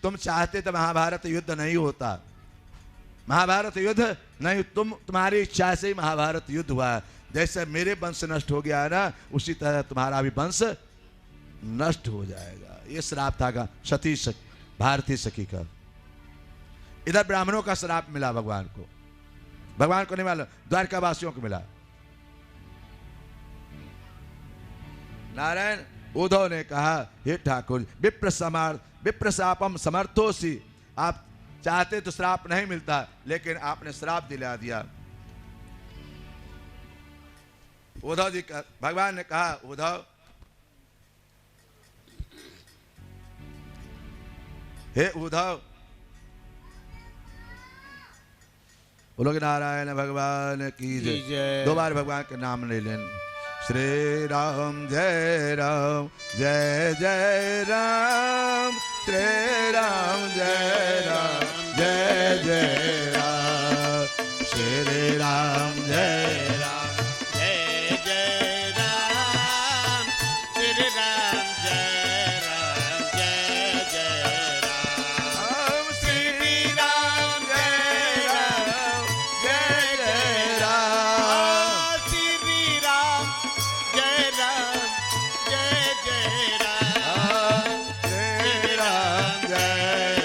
तुम चाहते तो महाभारत युद्ध नहीं होता, महाभारत युद्ध नहीं, तुम्हारी इच्छा से ही महाभारत युद्ध हुआ। जैसे मेरे वंश नष्ट हो गया है ना, उसी तरह तुम्हारा भी वंश नष्ट हो जाएगा। ये श्राप था सती भारती सखी का। इधर ब्राह्मणों का श्राप मिला भगवान को, भगवान को नहीं मिला, द्वारका वासियों को मिला। नारायण उद्धव ने कहा, हे ठाकुर विप्र शापम समर्थोसी, आप चाहते तो श्राप नहीं मिलता, लेकिन आपने श्राप दिला दिया। उद्धव जी का भगवान ने कहा, उद्धव हे उद्धव, बोलो नारायण भगवान की जय। दो बार भगवान के नाम ले लें। श्री राम जय राम, जय जय राम, श्री राम जय राम, जय जय राम, श्री राम जय राम, जय जय राम, श्री राम जय राम, जय जय राम, श्री राम जय राम, जय जय राम, श्री राम जय राम, जय जय राम, श्री राम जय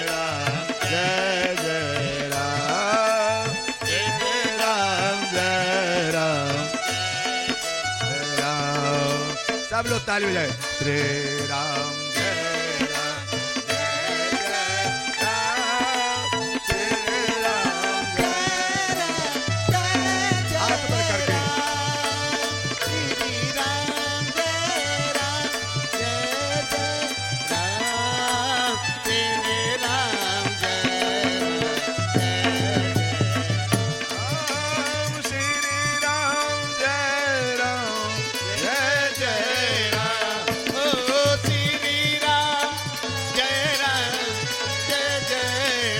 राम, जय जय राम, श्री राम जय राम, जय राम। सब लोग ताली बजाए। श्री राम जय राम, जय जय राम, श्री राम जय राम, हाथ ऊपर करके। श्री राम जय राम, जय जय राम, श्री राम जय राम, श्री राम जय राम, जय जय राम, ओ श्री राम जय राम, जय जय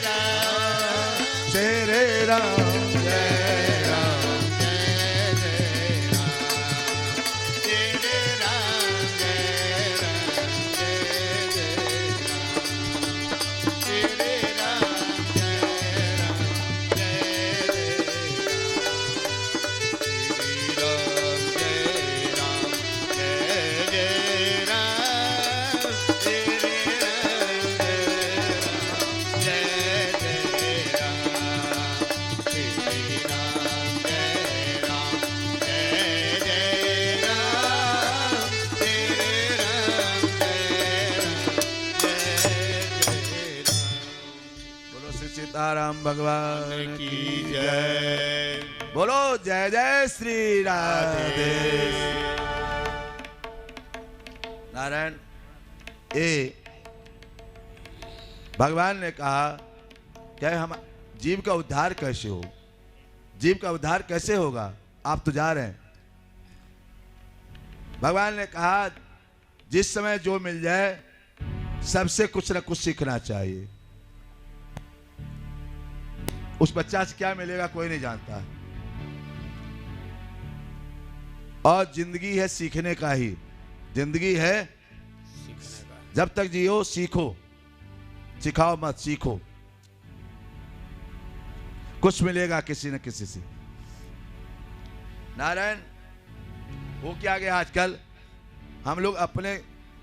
राम, श्री राम जय राम, जय जय राम, श्री राम जय राम, जय जय राम, श्री राम जय राम, जय जय राम, श्री राम जय जय राम, श्री राम जय राम, जय जय राम, श्री राम जय राम, जय जय राम। बोलो श्री सीताराम भगवान की जय। बोलो जय जय श्री राधे। नारायण भगवान ने कहा क्या हम जीव का उद्धार कैसे हो, जीव का उद्धार कैसे होगा, आप तो जा रहे हैं। भगवान ने कहा जिस समय जो मिल जाए सबसे कुछ न कुछ सीखना चाहिए। उस बच्चा से क्या मिलेगा कोई नहीं जानता, और जिंदगी है सीखने का ही, जिंदगी है जब तक जियो सीखो, सिखाओ मत सीखो, कुछ मिलेगा किसी न किसी से। नारायण वो क्या गया आजकल हम लोग अपने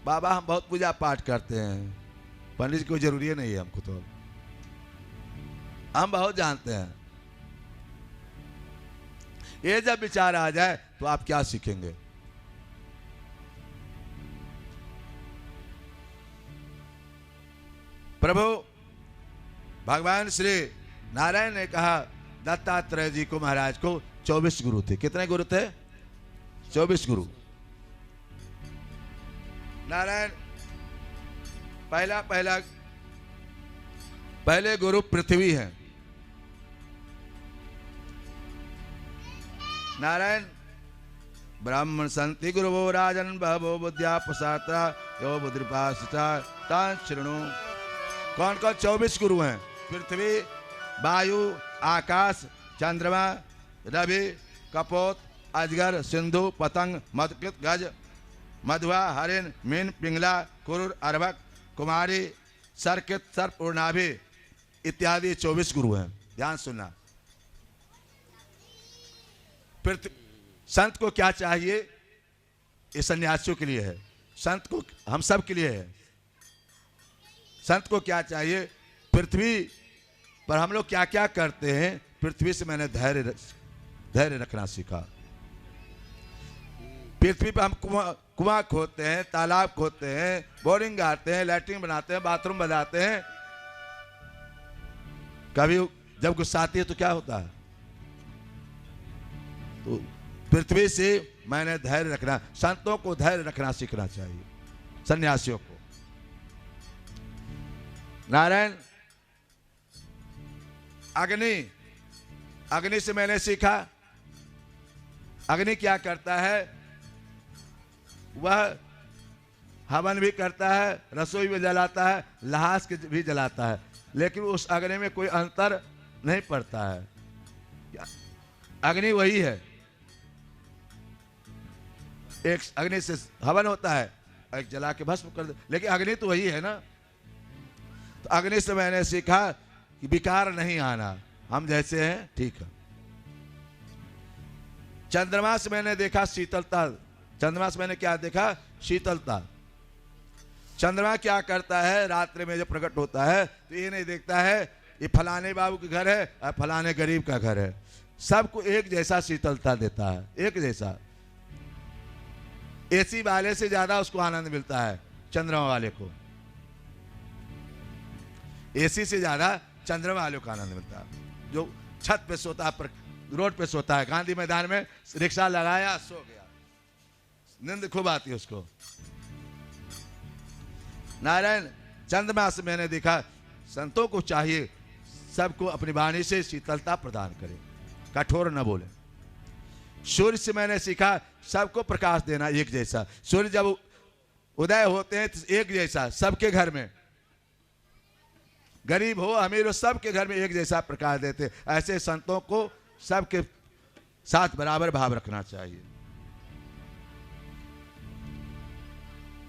बाबा हम बहुत पूजा पाठ करते हैं, पंडित जी कोई जरूरी नहीं है हमको, तो हम बहुत जानते हैं। ये जब विचार आ जाए तो आप क्या सीखेंगे। प्रभु भगवान श्री नारायण ने कहा दत्तात्रेय जी को महाराज को 24 गुरु थे। कितने गुरु थे? 24 गुरु। नारायण पहले गुरु पृथ्वी हैं। नारायण ब्राह्मण संति गुरुवो राजन बहवो बुद्ध्या प्रसाता यो बुद्धिपासिता तान शृणु। कौन कौन 24 गुरु हैं? पृथ्वी, वायु, आकाश, चंद्रमा, रवि, कपोत, अजगर, सिंधु, पतंग, मधुकृत, गज, मधुआ, हरिण, मीन, पिंगला, कुरुर, अर्भक, कुमारी, सर्कित, सर्प और नाभि इत्यादि 24 गुरु हैं। ध्यान सुनना। संत को क्या चाहिए? ये सन्यासियों के लिए है, संत को, हम सब के लिए है। संत को क्या चाहिए? पृथ्वी पर हम लोग क्या क्या करते हैं, पृथ्वी से मैंने धैर्य रखना सीखा। पृथ्वी पर हम कुआं खोदते हैं, तालाब खोदते हैं, बोरिंग गाड़ते हैं, लैट्रिन बनाते हैं, बाथरूम बनाते हैं। कभी जब गुस्सा आती है तो क्या होता है? तो पृथ्वी से मैंने धैर्य रखना, संतों को धैर्य रखना सीखना चाहिए, सन्यासियों को। नारायण, अग्नि, अग्नि से मैंने सीखा, अग्नि क्या करता है? वह हवन भी करता है, रसोई भी जलाता है, लहास भी जलाता है, लेकिन उस अग्नि में कोई अंतर नहीं पड़ता है। अग्नि वही है। एक अग्नि से हवन होता है, एक जला के भस्म कर दे, लेकिन अग्नि तो वही है ना। तो अग्नि से मैंने सीखा कि विकार नहीं आना, हम जैसे हैं ठीक है। चंद्रमा से मैंने देखा शीतलता, चंद्रमा से मैंने क्या देखा? शीतलता। चंद्रमा क्या करता है? रात्रि में जब प्रकट होता है तो ये नहीं देखता है ये फलाने बाबू के घर है और फलाने गरीब का घर है, सबको एक जैसा शीतलता देता है, एक जैसा। एसी वाले से ज्यादा उसको आनंद मिलता है चंद्रमा वाले को, एसी से ज्यादा चंद्रमा वाले को आनंद मिलता है। जो छत पे सोता है, रोड पे सोता है, गांधी मैदान में रिक्शा लगाया, सो गया, नींद खूब आती है उसको। नारायण, चंद्रमा से मैंने देखा संतों को चाहिए सबको अपनी वाणी से शीतलता प्रदान करे, कठोर न बोले। सूर्य से मैंने सीखा सबको प्रकाश देना एक जैसा। सूर्य जब उदय होते हैं तो एक जैसा सबके घर में, गरीब हो अमीर हो सबके घर में एक जैसा प्रकाश देते। ऐसे संतों को सबके साथ बराबर भाव रखना चाहिए।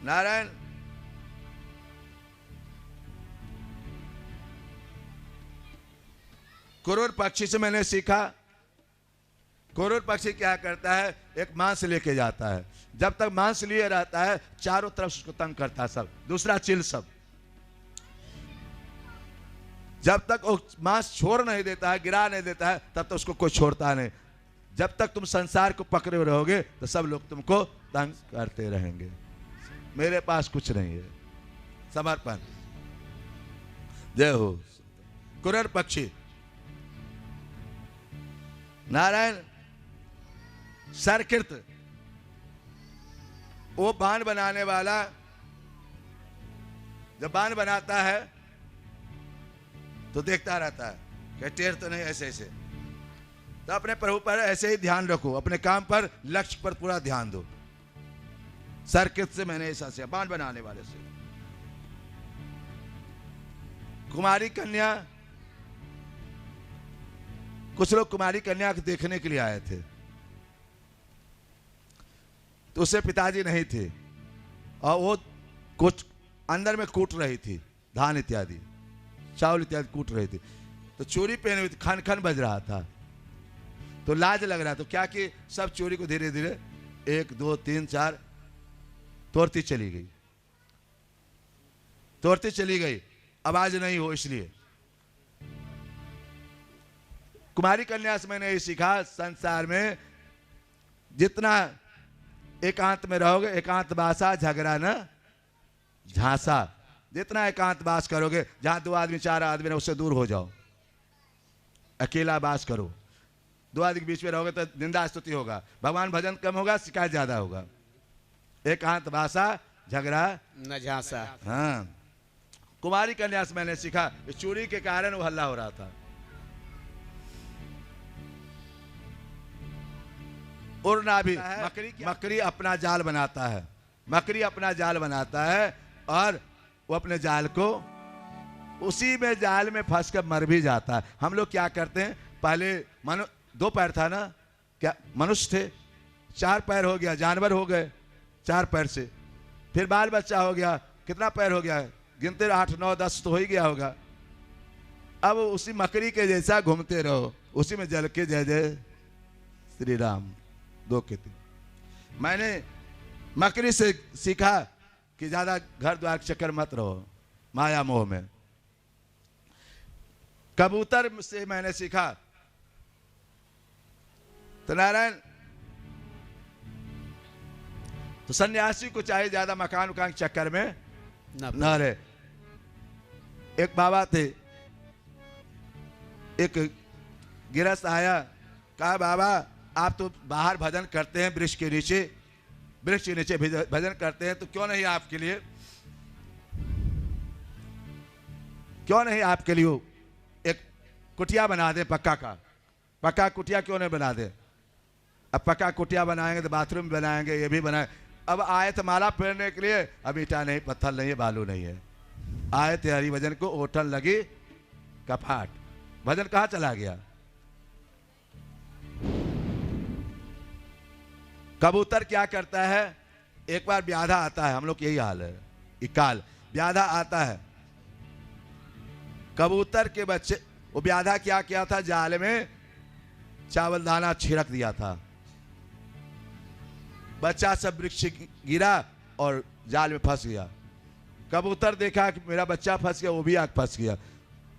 नारायण, कुरूर पक्षी से मैंने सीखा, कुरूर पक्षी क्या करता है? एक मांस लेके जाता है, जब तक मांस लिए रहता है चारों तरफ उसको तंग करता है सब, दूसरा चील सब। जब तक वो मांस छोड़ नहीं देता है, गिरा नहीं देता है, तब तक उसको कोई छोड़ता नहीं। जब तक तुम संसार को पकड़े रहोगे तो सब लोग तुमको तंग करते रहेंगे। मेरे पास कुछ नहीं है, समर्पण। जय हो। कुरूर पक्षी। नारायण, सरकृत, वो बाण बनाने वाला जब बाण बनाता है तो देखता रहता है कि टेर तो नहीं, ऐसे ऐसे। तो अपने प्रभु पर ऐसे ही ध्यान रखो, अपने काम पर, लक्ष्य पर पूरा ध्यान दो। सरकृत से मैंने ऐसा से, बाण बनाने वाले से। कुमारी कन्या, कुछ लोग कुमारी कन्या को देखने के लिए आए थे, तो उससे पिताजी नहीं थे और वो कुछ अंदर में कूट रही थी, धान इत्यादि, चावल इत्यादि कूट रही थी। तो चोरी पहने हुई थी, खन खन बज रहा था, तो लाज लग रहा। तो क्या कि सब चोरी को धीरे धीरे 1 2 3 4 तोड़ती चली गई, तोड़ती चली गई, आवाज नहीं हो इसलिए। कुमारी कन्या से मैंने ये सीखा, संसार में जितना एकांत में रहोगे, एकांत वासा झगड़ा न झांसा। जितना एकांत वास करोगे, जहां 2 आदमी 4 आदमी उससे दूर हो जाओ, अकेला वास करो। 2 आदमी के बीच में रहोगे तो निंदा स्तुति होगा, भगवान भजन कम होगा, शिकायत ज्यादा होगा। एकांत वासा झगड़ा न झांसा। हाँ, कुमारी कन्या से मैंने सीखा, इस चोरी के कारण वो हल्ला हो रहा था। उड़ना भी, मकड़ी अपना जाल बनाता है, मकड़ी अपना जाल बनाता है और वो अपने जाल को उसी में जाल में फंस कर मर भी जाता है। हम लोग क्या करते हैं, पहले 2 पैर था ना, क्या मनुष्य थे, 4 पैर हो गया, जानवर हो गए 4 पैर से, फिर बाल बच्चा हो गया, कितना पैर हो गया, गिनते 8 9 10 तो हो ही गया होगा। अब उसी मकड़ी के जैसा घूमते रहो, उसी में जल के जय जय श्री राम। 2 के 3। मैंने मकड़ी से सीखा कि ज्यादा घर द्वार के चक्कर मत रहो माया मोह में। कबूतर से मैंने सीखा तो नारायण, तो सन्यासी को चाहे ज्यादा मकान उकान के चक्कर में न रहे। एक बाबा थे, एक गिरस्त आया, कहा बाबा आप तो बाहर भजन करते हैं वृक्ष के नीचे भजन करते हैं, तो क्यों नहीं आपके लिए एक कुटिया बना दे पक्का कुटिया क्यों नहीं बना दे। अब पक्का कुटिया बनाएंगे तो बाथरूम बनाएंगे, ये भी बनाए। अब आए थे माला फेरने के लिए, अब ईटा नहीं, पत्थर नहीं है, बालू नहीं है। आए थे हरिभजन को, ओठन लगी कपाट, भजन कहाँ चला गया। कबूतर क्या करता है, एक बार व्याधा आता है, हम लोग यही हाल है, इकाल व्याधा आता है। कबूतर के बच्चे, वो व्याधा क्या किया था, जाल में चावल दाना छिड़क दिया था, बच्चा सब वृक्ष गिरा और जाल में फंस गया। कबूतर देखा कि मेरा बच्चा फंस गया, वो भी आग फंस गया,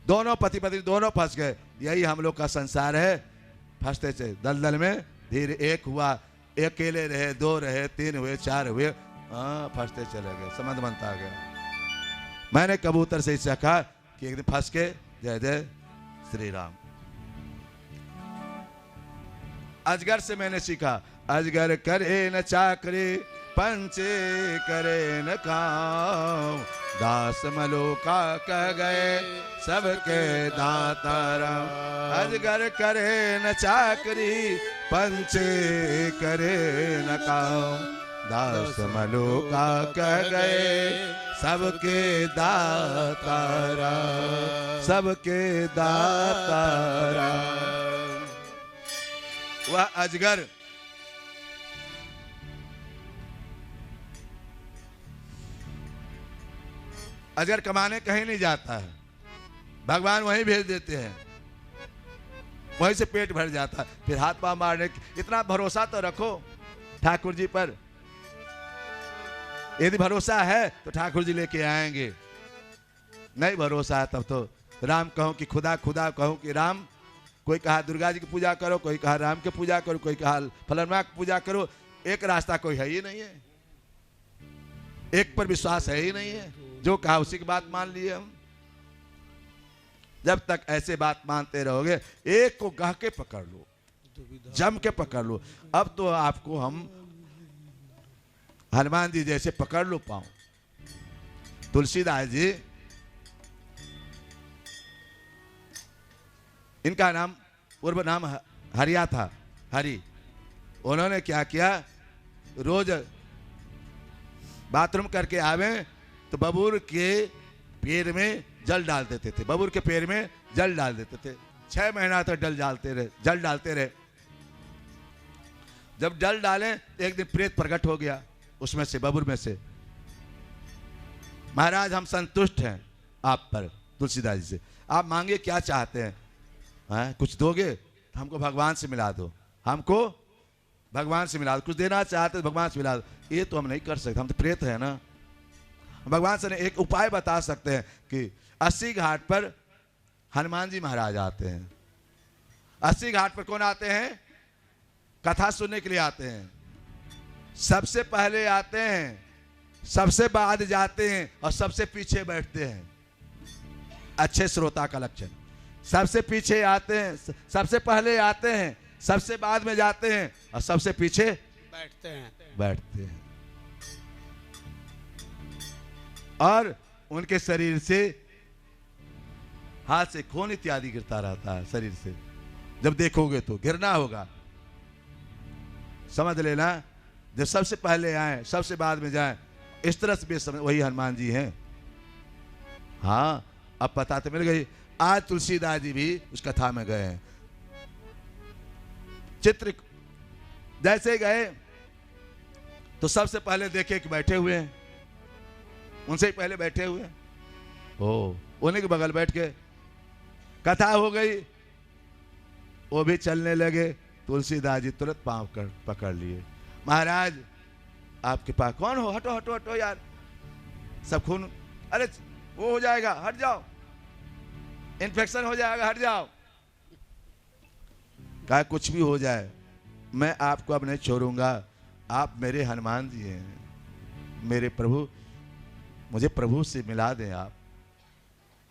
दोनों पति पत्नी दोनों फंस गए। यही हम लोग का संसार है, फंसते थे दलदल में। धीरे एक हुआ, एक अकेले रहे, 2 रहे, 3 हुए, 4 हुए, फंसते चले गए, समझ बनता गया। मैंने कबूतर से सीखा कि एक दिन फंस के जय जय श्री राम। अजगर से मैंने सीखा, अजगर करे न चाकरी, पंचे करे न काम, दास मलोका कह गए सबके दाता राम। अजगर करे न चाकरी, पंचे करे न काम, दास मलोका कह गए सबके दाता राम, सबके दाता राम। वह अजगर कमाने कहीं नहीं जाता है, भगवान वहीं भेज देते हैं, वहीं से पेट भर जाता है। फिर हाथ पांव मारने, इतना भरोसा तो रखो ठाकुर जी पर। यदि भरोसा है तो ठाकुर जी लेके आएंगे, नहीं भरोसा है तब तो राम कहो कि खुदा, खुदा कहो कि राम। कोई कहा दुर्गा जी की पूजा करो, कोई कहा राम की पूजा करो, कोई कहा फलनमा की पूजा करो। एक रास्ता कोई है ही नहीं है, एक पर विश्वास है ही नहीं है, जो कहा उसी की बात मान लिए हम। जब तक ऐसे बात मानते रहोगे, एक को गह के पकड़ लो, जम के पकड़ लो। अब तो आपको हम हनुमान जी जैसे पकड़ लो पाओ। तुलसीदास जी, इनका नाम पूर्व नाम हरिया था, हरि। उन्होंने क्या किया, रोज बाथरूम करके आवे तो बबूर के पैर में जल डाल देते थे, बबूर के पैर में जल डाल देते थे। 6 महीना तक जल डालते रहे। जब जल डाले तो एक दिन प्रेत प्रकट हो गया उसमें से, बबूर में से। महाराज हम संतुष्ट हैं आप पर, तुलसीदास जी से, आप मांगे क्या चाहते हैं, कुछ दोगे तो हमको भगवान से मिला दो, हमको भगवान से मिला दो, कुछ देना चाहते तो भगवान से मिला दो। ये तो हम नहीं कर सकते, हम तो प्रेत है ना। भगवान से एक उपाय बता सकते हैं कि 80 घाट पर हनुमान जी महाराज आते हैं। 80 घाट पर कौन आते हैं, कथा सुनने के लिए आते हैं। सबसे पहले आते हैं, सबसे बाद जाते हैं और सबसे पीछे बैठते हैं। अच्छे श्रोता का लक्षण, सबसे पीछे आते हैं, सबसे पहले आते हैं, सबसे बाद में जाते हैं और सबसे पीछे बैठते हैं। और उनके शरीर से हाथ से खून इत्यादि गिरता रहता है शरीर से। जब देखोगे तो गिरना होगा, समझ लेना। जब सबसे पहले आए सबसे बाद में जाए, इस तरह से वही हनुमान जी हैं। हाँ, अब पता तो मिल गई। आज तुलसीदास जी भी उस कथा में गए हैं। चित्र जैसे गए तो सबसे पहले देखे कि बैठे हुए हैं, उनसे ही पहले बैठे हुए हैं। हो, उन्हीं के बगल बैठ के कथा हो गई, वो भी चलने लगे। तुलसीदास जी तुरंत पांव पकड़ लिए। महाराज आपके पास कौन हो? हटो हटो हटो यार, सब खून, अरे वो हो जाएगा, हट जाओ, इन्फेक्शन हो जाएगा, हट जाओ। कहा कुछ भी हो जाए मैं आपको अब नहीं छोड़ूंगा, आप मेरे हनुमान जी हैं, मेरे प्रभु, मुझे प्रभु से मिला दें आप।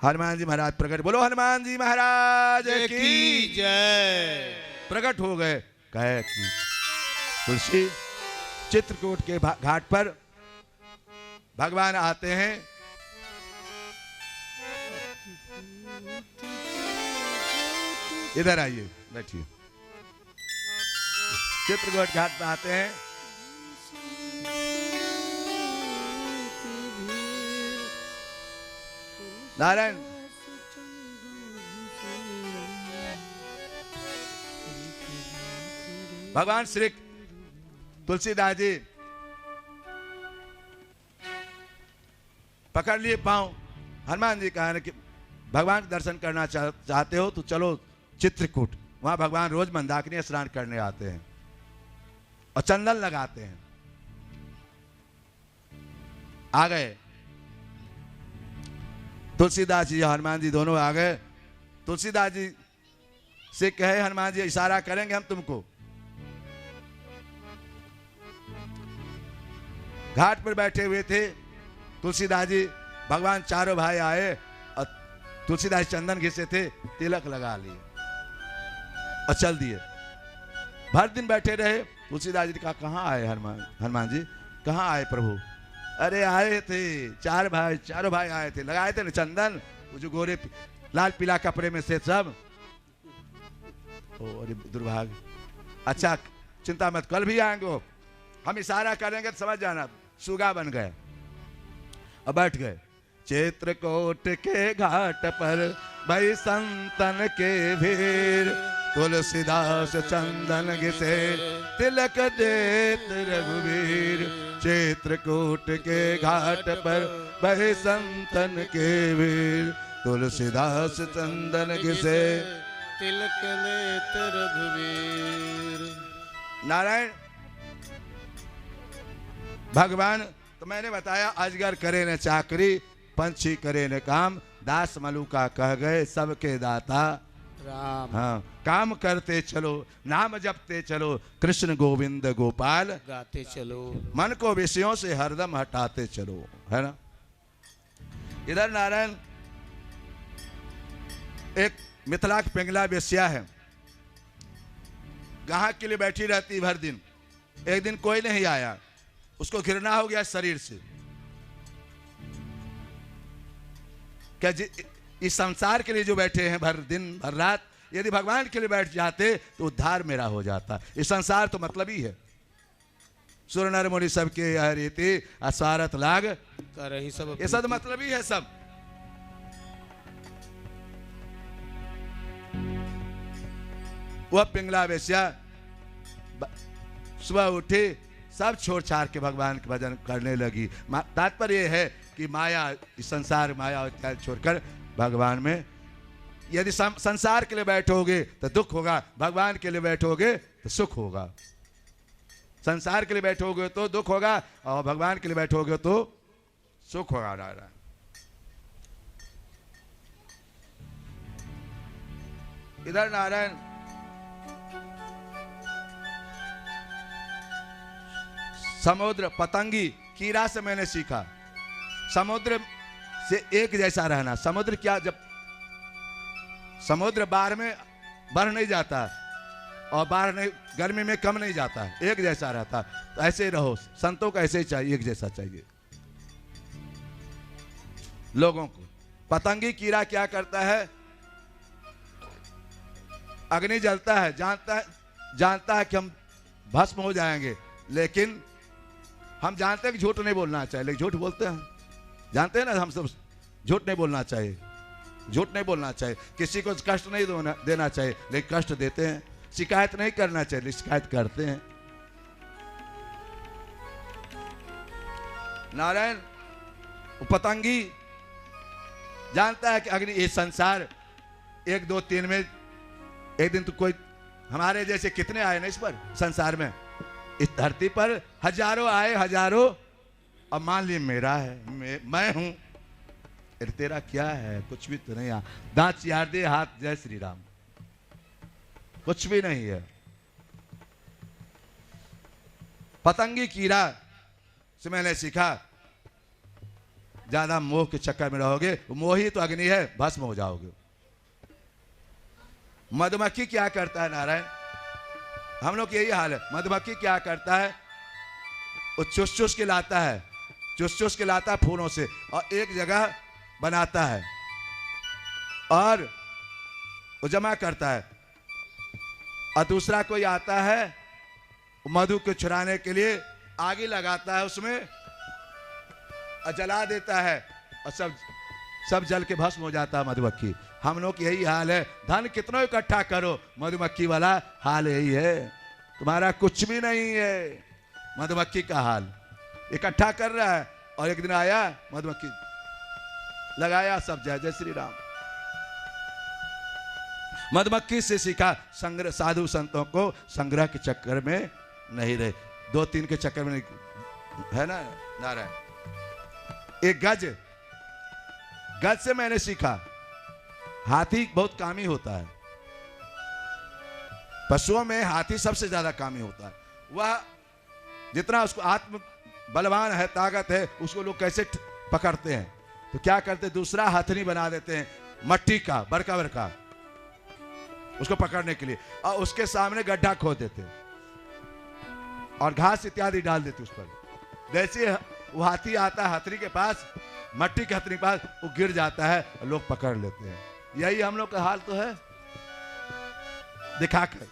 हनुमान जी महाराज प्रकट, बोलो हनुमान जी महाराज की जय। प्रकट हो गए। कहे कि तुलसी, चित्रकूट के घाट पर भगवान आते हैं। इधर आइए, बैठिए। चित्रकूट घाट पर आते हैं। नारायण भगवान श्री तुलसीदास जी पकड़ लिए पांव। हनुमान जी कहा कि भगवान के दर्शन करना चाहते हो तो चलो चित्रकूट, वहां भगवान रोज मंदाकिनी स्नान करने आते हैं और चंदन लगाते हैं। आ गए तुलसीदास जी, हनुमान जी दोनों आ गए। तुलसीदास जी से कहे हनुमान जी इशारा करेंगे हम तुमको। घाट पर बैठे हुए थे तुलसीदास जी, भगवान चारों भाई आए और तुलसीदास चंदन घिसे थे, तिलक लगा लिए और चल दिए। भर दिन बैठे रहे। तुलसीदास जी ने कहा कहाँ आए हनुमान जी, कहाँ आए प्रभु? अरे आए थे चारों भाई आए थे, लगाए थे ना चंदन, वो जो गोरे लाल पीला कपड़े में से सब। ओ अरे दुर्भाग्य, अच्छा चिंता मत, कल भी आएंगे वो, हम इशारा करेंगे तो समझ जाना। सुगा बन गए और बैठ गए। चित्रकूट के घाट पर भाई संतन के भीड़, तुलसीदास चंदन घिसे तिलक देत रघुवीर। चित्रकूट के घाट पर भाई संतन के भीड़, तुलसीदास चंदन घिसे तिलक देत रघुवीर। नारायण भगवान, तो मैंने बताया अजगर करे न चाकरी, पंछी करे न काम, दास मलुका कह गए सबके दाता राम। हाँ, काम करते चलो, नाम जपते चलो, कृष्ण गोविंद गोपाल गाते चलो, मन को विषयों से हरदम हटाते चलो, है ना। इधर नारायण एक मिथिला की पिंगला बेस्या है, ग्राहक के लिए बैठी रहती भर दिन। एक दिन कोई नहीं आया, उसको घृणा हो गया शरीर से। क्या इस संसार के लिए जो बैठे हैं भर दिन भर रात, यदि भगवान के लिए बैठ जाते तो उद्धार मेरा हो जाता। इस संसार तो मतलब ही है, सुर नर मुनि सबके यह रीति अस्वारथ लाग कर ही सब, ये सब मतलब ही है सब। वह पिंगला वेश्या सुबह उठी, सब छोड़ छाड़ के भगवान के भजन करने लगी। तात्पर्य यह है कि माया, इस संसार माया इत्यादि छोड़कर भगवान में, यदि संसार के लिए बैठोगे तो दुख होगा, भगवान के लिए बैठोगे तो सुख होगा। संसार के लिए बैठोगे तो दुख होगा और भगवान के लिए बैठोगे तो सुख होगा। नारायण इधर नारायण समुद्र पतंगी कीड़ा से मैंने सीखा, समुद्र से एक जैसा रहना। समुद्र क्या, जब समुद्र बाहर में बढ़ नहीं जाता और बाहर नहीं, गर्मी में कम नहीं जाता, एक जैसा रहता। तो ऐसे ही रहो, संतों को ऐसे ही चाहिए, एक जैसा चाहिए लोगों को। पतंगी कीड़ा क्या करता है, अग्नि जलता है, जानता है कि हम भस्म हो जाएंगे, लेकिन हम जानते हैं कि झूठ नहीं बोलना चाहिए, लेकिन झूठ बोलते हैं। जानते हैं ना हम सब, झूठ नहीं बोलना चाहिए, झूठ नहीं बोलना चाहिए, किसी को कष्ट नहीं देना चाहिए, लेकिन कष्ट देते हैं। शिकायत नहीं करना चाहिए, लेकिन शिकायत करते हैं। नारायण पतंगी जानता है कि अग्नि ये संसार 1 2 3 में एक दिन तो कोई हमारे जैसे कितने आए ना इस पर संसार में, इस धरती पर हजारों आए हजारों। अब मान लिए मेरा है, मैं हूं, तेरा क्या है? कुछ भी तो नहीं। दांत चियार दे हाथ जय श्री राम, कुछ भी नहीं है। पतंगी कीड़ा से मैंने सीखा, ज्यादा मोह के चक्कर में रहोगे, मोही तो अग्नि है, भस्म हो जाओगे। मधुमक्खी क्या करता है नारायण, हम लोग यही हाल है। मधुमक्खी क्या करता है, वो चुस चुस के लाता है, चुस चुस के लाता है फूलों से, और एक जगह बनाता है और वो जमा करता है, और दूसरा कोई आता है मधु को चुराने के लिए आगे लगाता है उसमें और जला देता है, और सब जल के भस्म हो जाता है मधुमक्खी। हम लोग यही हाल है, धन कितना इकट्ठा करो, मधुमक्खी वाला हाल यही है, तुम्हारा कुछ भी नहीं है। मधुमक्खी का हाल इकट्ठा कर रहा है, और एक दिन आया मधुमक्खी लगाया, सब जय जय श्री राम। मधुमक्खी से सीखा, संग्रह, साधु संतों को संग्रह के चक्कर में नहीं रहे, 2 3 के चक्कर में नहीं, है ना नारायण। एक गज से मैंने सीखा, हाथी बहुत कामी होता है, पशुओं में हाथी सबसे ज्यादा कामी होता है। वह जितना उसको आत्म बलवान है, ताकत है, उसको लोग कैसे पकड़ते हैं, तो क्या करते, दूसरा हथनी बना देते हैं मट्टी का बड़का बड़का, उसको पकड़ने के लिए, और उसके सामने गड्ढा खोद देते हैं और घास इत्यादि डाल देते उस पर। जैसे वो हाथी आता है हथनी के पास, मट्टी के हथनी के पास, वो गिर जाता है, लोग पकड़ लेते हैं। यही हम लोग का हाल तो है, दिखाकर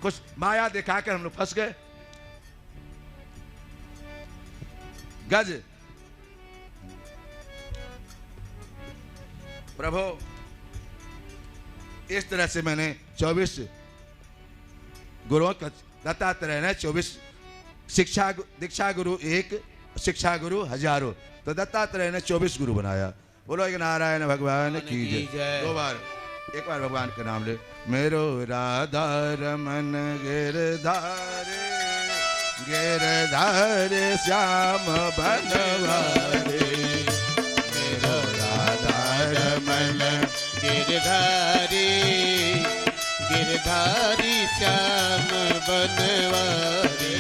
कुछ माया दिखाकर हम लोग फंस गए। गज प्रभु, इस तरह से मैंने 24 गुरुओं का, दत्तात्रेय ने 24 शिक्षा दीक्षा गुरु 1, शिक्षा गुरु हजारों, तो दत्तात्रेय ने 24 गुरु बनाया। बोलो एक नारायण भगवान की जय। 2 बार, एक बार भगवान का नाम ले। मेरो राधा रमन गिरधारे, गिरधारे श्याम बनवारे, मेरो राधा रमन गिरधारी गिरधारी श्याम बनवारी,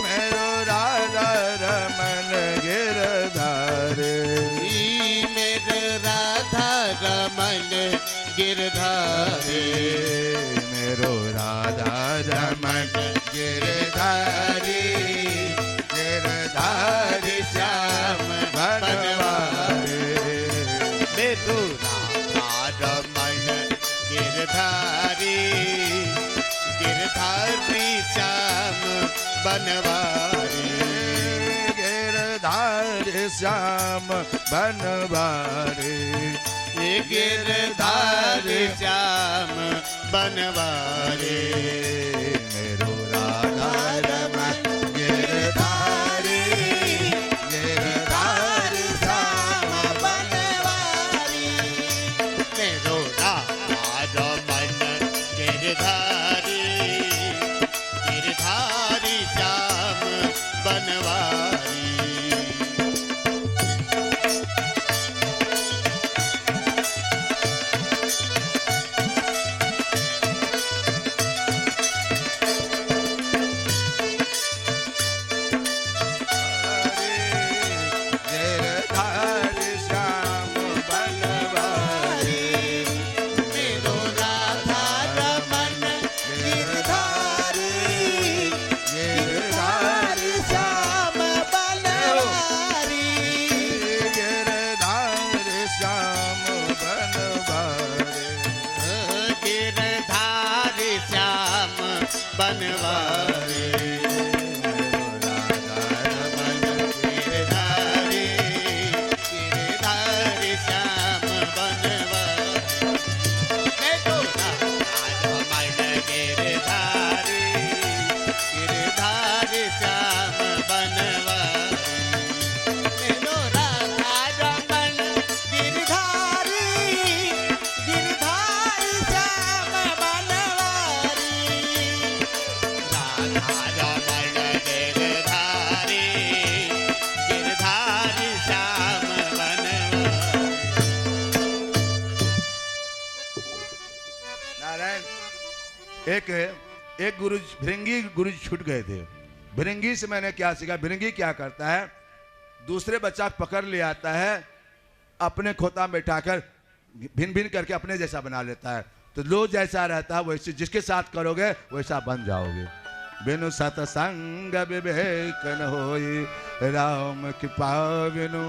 मेरो राधा रमन गिरधारे, मेरे राधा रमन गिरधारी, मेरो राधा रमन गिरधारी, गिरधारी श्याम बनवारे, मेरो राधा रमन गिरधारी गिरधारी श्याम बनवारी, गिरधारी श्याम बनवारे, गिरधारी श्याम बनवारी, मेरो राधा रमन गिरधारी, गिरधारी श्याम बनवारी, मेरो राधा रमन गिरधारी गिरधारी श्याम बनवारी। एक गुरु भिरंगी गुरु छूट गए थे। भिरंगी से मैंने क्या सीखा, भिरंगी क्या करता है, दूसरे बच्चा पकड़ ले आता है, अपने खोता में बैठाकर भिन भिन करके अपने जैसा बना लेता है। तो लो जैसा रहता है वैसे जिसके साथ करोगे वैसा बन जाओगे। बिनु सतसंग विवेक न होई, राम कृपा बिनु।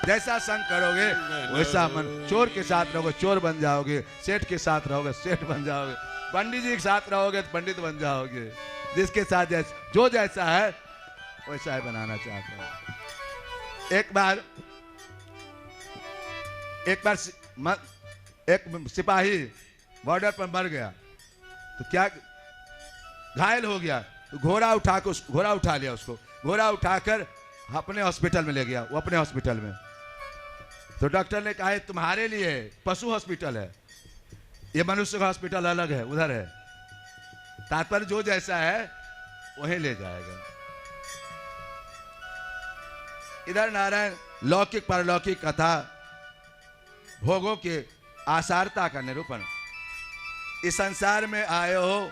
जैसा संग करोगे वैसा मन। चोर के साथ रहोगे चोर बन जाओगे, सेठ के साथ रहोगे सेठ बन जाओगे, पंडित जी के साथ रहोगे तो पंडित बन जाओगे। जिसके साथ जो जैसा है वैसा है बनाना चाहता हूं। एक बार एक सिपाही बॉर्डर पर मर गया तो क्या, घायल हो गया तो घोड़ा उठा लिया उसको, घोड़ा उठाकर अपने हॉस्पिटल में ले गया। वो अपने हॉस्पिटल में तो डॉक्टर ने कहा तुम्हारे लिए पशु हॉस्पिटल है, ये मनुष्य का हॉस्पिटल अलग है, उधर है। तात्पर्य जो जैसा है वहीं ले जाएगा। इधर नारायण लौकिक परलौकिक कथा, भोगों के आसारता का निरूपण। इस संसार में आए हो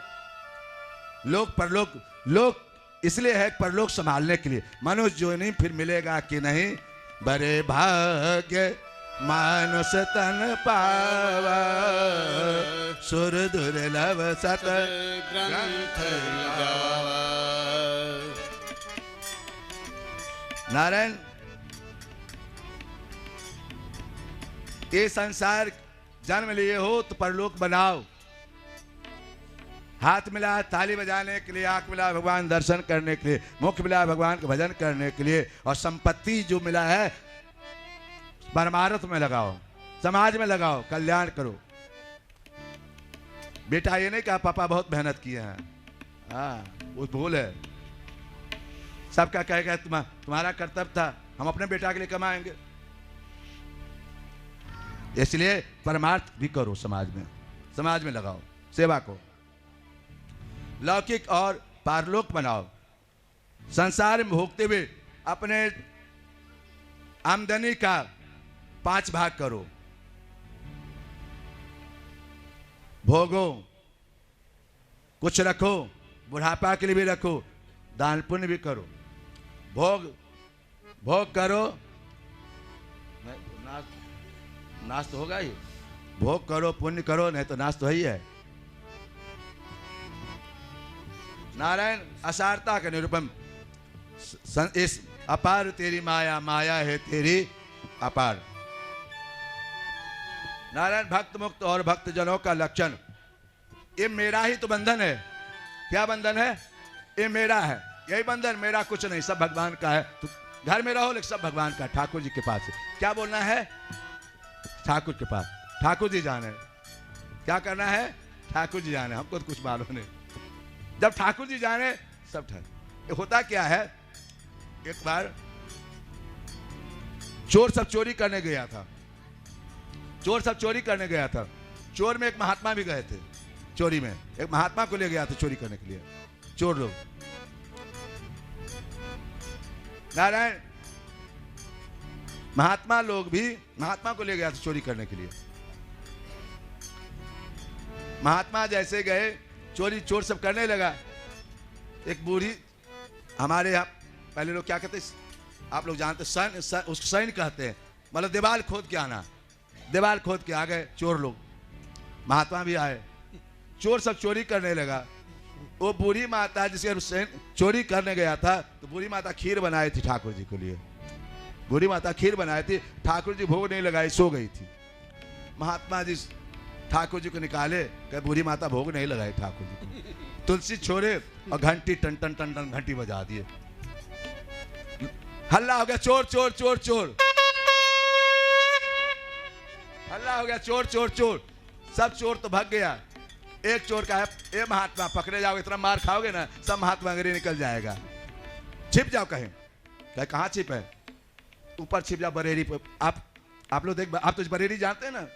लोक परलोक, लोक इसलिए है परलोक संभालने के लिए। मनुष्य जो नहीं फिर मिलेगा कि नहीं, बड़े भाग्य मानुष तन पावा, सुर दुर्लभ सत ग्रंथ गावा। नारायण ये संसार जन्म लिए हो तो परलोक बनाओ। हाथ मिला ताली बजाने के लिए, आंख मिला भगवान दर्शन करने के लिए, मुख मिला भगवान का भजन करने के लिए, और संपत्ति जो मिला है परमार्थ में लगाओ, समाज में लगाओ, कल्याण करो। बेटा ये नहीं कहा पापा बहुत मेहनत किए हैं, हाँ वो भूल है। सबका कहेगा तुम्हारा कर्तव्य था, हम अपने बेटा के लिए कमाएंगे। इसलिए परमार्थ भी करो, समाज में लगाओ सेवा को। लौकिक और पारलोक बनाओ। संसार में भोगते हुए अपने आमदनी का 5 भाग करो। भोगो, कुछ रखो, बुढ़ापा के लिए भी रखो, दान पुण्य भी करो। भोग करो, नाश तो होगा ही। भोग करो, पुण्य करो, नहीं तो नाश तो ही है। नारायण असारता का निरूपण। इस अपार तेरी माया, माया है तेरी अपार। नारायण भक्त मुक्त और भक्त जनों का लक्षण। ये मेरा ही तो बंधन है। क्या बंधन है? ये मेरा है, यही बंधन, मेरा कुछ नहीं, सब भगवान का है। तो घर में रहो लेकिन सब भगवान का, ठाकुर जी के पास है। क्या बोलना है? ठाकुर के पास, ठाकुर जी जाने। क्या करना है? ठाकुर जी जाने, हमको तो कुछ मालूम नहीं। जब ठाकुर जी जाने सब ठहर। होता क्या है, एक बार चोर सब चोरी करने गया था। चोर में एक महात्मा भी गए थे चोरी में। एक महात्मा को ले गया था चोरी करने के लिए चोर लोग। नारायण महात्मा लोग भी महात्मा को ले गया था चोरी करने के लिए। महात्मा जैसे गए, चोर सब करने लगा। एक बूढ़ी, हमारे यहाँ पहले लोग क्या कहते, आप लोग जानते, उसको सैन कहते हैं, मतलब दीवार खोद के आना। दीवार खोद के आ गए चोर लोग, महात्मा भी आए। चोर सब चोरी करने लगा। वो बूढ़ी माता जिसके चोरी करने गया था, तो बूढ़ी माता खीर बनाई थी ठाकुर जी के लिए। बूढ़ी माता खीर बनाई थी, ठाकुर जी भोग नहीं लगाई, सो गई थी। महात्मा जी ठाकुर जी को निकाले, कहे बूढ़ी माता भोग नहीं लगाई ठाकुर जी को। तुलसी छोड़े और घंटी टन टन टन टन घंटी बजा दिए। हल्ला हो गया, चोर चोर चोर चोर। हल्ला हो गया, चोर चोर चोर। सब चोर तो भाग गया। एक चोर का है, ए महात्मा पकड़े जाओगे, इतना मार खाओगे ना, सब महात्मा अंग्रेजी निकल जाएगा। छिप जाओ कहीं। कहाँ छिप है? ऊपर छिप जाओ बरेली पर। आप लोग देख, आप तो बरेली जानते हैं ना।